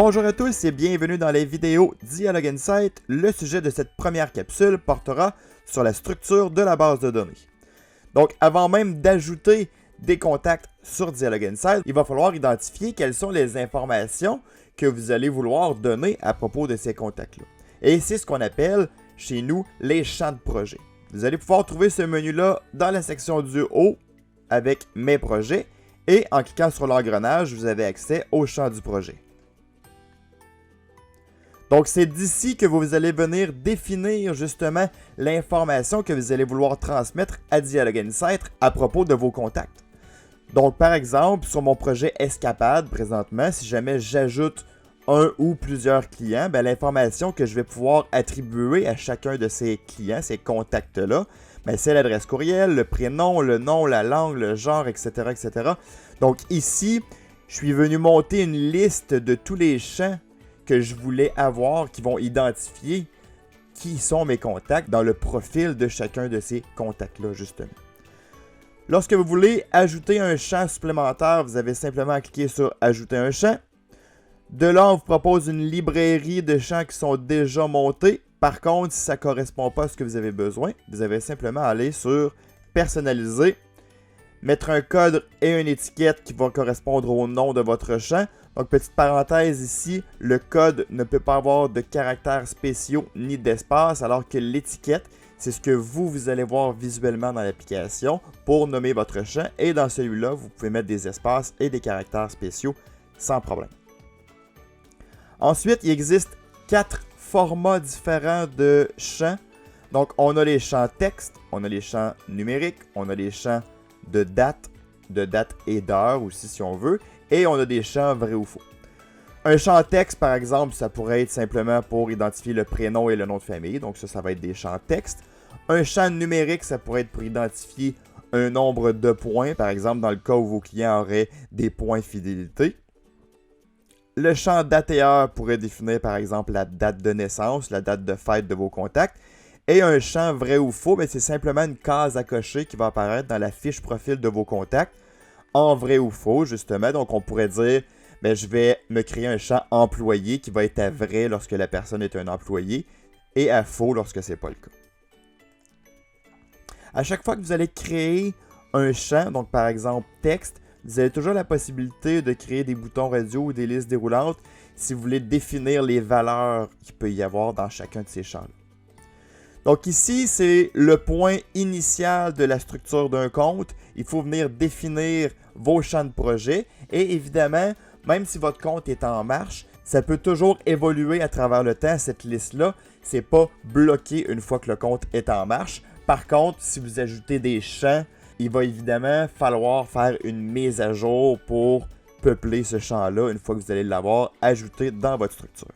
Bonjour à tous et bienvenue dans les vidéos Dialogue Insight. Le sujet de cette première capsule portera sur la structure de la base de données. Donc, avant même d'ajouter des contacts sur Dialogue Insight, il va falloir identifier quelles sont les informations que vous allez vouloir donner à propos de ces contacts-là. Et c'est ce qu'on appelle chez nous les champs de projet. Vous allez pouvoir trouver ce menu-là dans la section du haut avec Mes projets et en cliquant sur l'engrenage, vous avez accès au champ du projet. Donc, c'est d'ici que vous allez venir définir justement l'information que vous allez vouloir transmettre à Dialogue Insight à propos de vos contacts. Donc, par exemple, sur mon projet Escapade, présentement, si jamais j'ajoute un ou plusieurs clients, l'information que je vais pouvoir attribuer à chacun de ces clients, ces contacts-là, c'est l'adresse courriel, le prénom, le nom, la langue, le genre, etc., etc. Donc, ici, je suis venu monter une liste de tous les champs que je voulais avoir qui vont identifier qui sont mes contacts dans le profil de chacun de ces contacts-là, justement. Lorsque vous voulez ajouter un champ supplémentaire, vous avez simplement à cliquer sur « Ajouter un champ ». De là, on vous propose une librairie de champs qui sont déjà montés. Par contre, si ça ne correspond pas à ce que vous avez besoin, vous avez simplement à aller sur « Personnaliser », mettre un code et une étiquette qui vont correspondre au nom de votre champ. Donc, petite parenthèse ici, le code ne peut pas avoir de caractères spéciaux ni d'espace, alors que l'étiquette, c'est ce que vous allez voir visuellement dans l'application pour nommer votre champ. Et dans celui-là, vous pouvez mettre des espaces et des caractères spéciaux sans problème. Ensuite, il existe 4 formats différents de champs. Donc, on a les champs texte, on a les champs numériques, on a les champs de date et d'heure aussi si on veut, et on a des champs vrai ou faux. Un champ texte, par exemple, ça pourrait être simplement pour identifier le prénom et le nom de famille, donc ça va être des champs texte. Un champ numérique, ça pourrait être pour identifier un nombre de points, par exemple dans le cas où vos clients auraient des points fidélité. Le champ date et heure pourrait définir par exemple la date de naissance, la date de fête de vos contacts. Et un champ vrai ou faux, c'est simplement une case à cocher qui va apparaître dans la fiche profil de vos contacts en vrai ou faux, justement. Donc, on pourrait dire, je vais me créer un champ employé qui va être à vrai lorsque la personne est un employé et à faux lorsque ce n'est pas le cas. À chaque fois que vous allez créer un champ, donc par exemple texte, vous avez toujours la possibilité de créer des boutons radio ou des listes déroulantes si vous voulez définir les valeurs qu'il peut y avoir dans chacun de ces champs-là. Donc ici, c'est le point initial de la structure d'un compte. Il faut venir définir vos champs de projet. Et évidemment, même si votre compte est en marche, ça peut toujours évoluer à travers le temps, cette liste-là. Ce n'est pas bloqué une fois que le compte est en marche. Par contre, si vous ajoutez des champs, il va évidemment falloir faire une mise à jour pour peupler ce champ-là une fois que vous allez l'avoir ajouté dans votre structure.